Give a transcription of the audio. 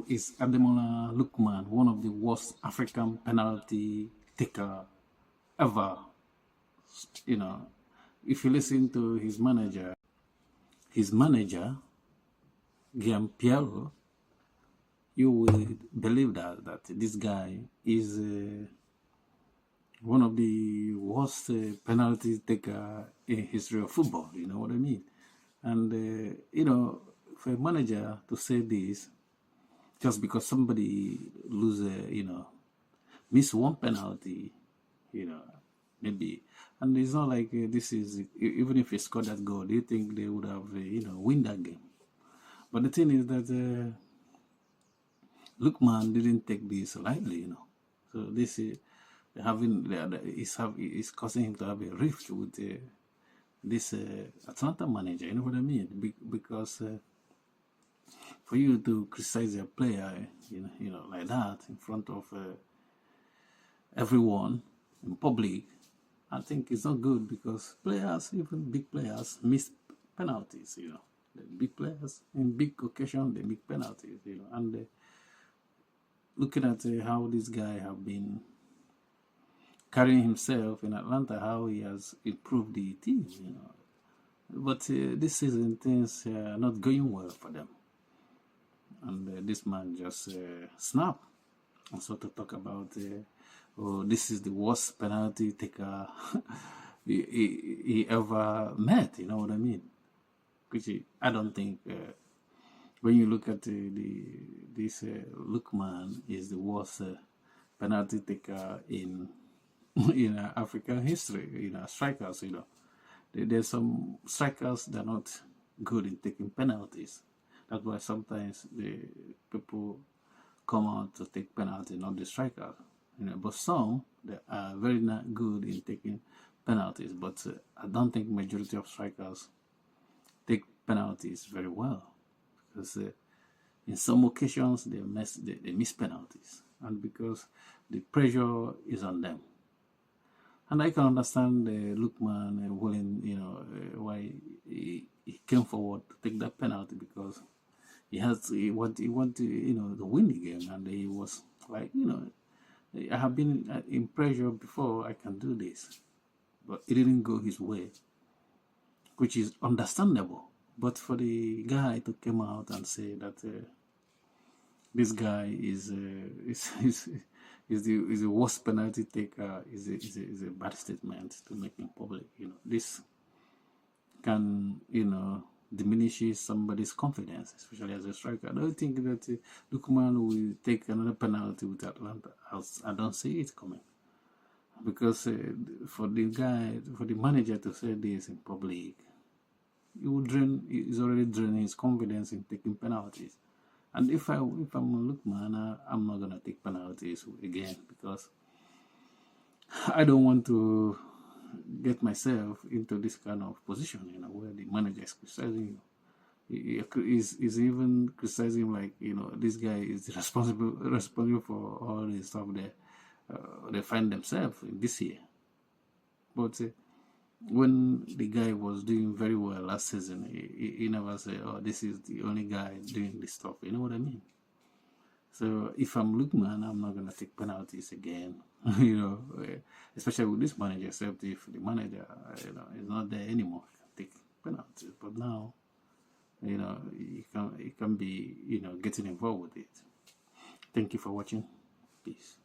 is Ademola Lookman, one of the worst African penalty taker ever. You know, if you listen to his manager, Guillaume Piero, you will believe that this guy is one of the worst penalty taker in history of football. You know what I mean? And you know, for a manager to say this just because somebody miss one penalty, maybe, and it's not like this is even if he scored that goal, do you think they would have win that game? But the thing is that Lookman didn't take this lightly, So this is is causing him to have a rift with this Atlanta manager. You know what I mean? Because for you to criticize a player, like that in front of everyone in public, I think it's not good, because players, even big players, miss penalties. The big players in big occasions, they make penalties. And looking at how this guy have been carrying himself in Atlanta, how he has improved the team. But this season things are not going well for them. And this man just snapped. And so to talk about, oh, this is the worst penalty taker he ever met, you know what I mean? Which I don't think, when you look at this Lookman is the worst penalty taker in African history, strikers, There's some strikers that are not good in taking penalties. That's why sometimes the people come out to take penalty, not the strikers. But some that are very not good in taking penalties. But I don't think majority of strikers take penalties very well, because in some occasions they miss penalties, and because the pressure is on them. And I can understand Lookman willing, why he came forward to take that penalty, because he want to win the game, and he was like, I have been in pressure before, I can do this, but it didn't go his way, which is understandable. But for the guy to come out and say that this guy is the worst penalty taker is a bad statement to make in public. This can diminishes somebody's confidence, especially as a striker. I don't think that Lookman will take another penalty with Atlanta. I don't see it coming, because for the manager to say this in public, he's already draining his confidence in taking penalties. And if I'm Lookman, I'm not gonna take penalties again, because I don't want to get myself into this kind of position, where the manager is criticizing you. He's even criticizing, like, this guy is responsible for all the stuff they find themselves in this year. But when the guy was doing very well last season, he never said, oh, this is the only guy doing this stuff. You know what I mean? So if I'm Lookman, I'm not gonna take penalties again. Especially with this manager. Except if the manager, is not there anymore, I can take penalties. But now, you can be, getting involved with it. Thank you for watching. Peace.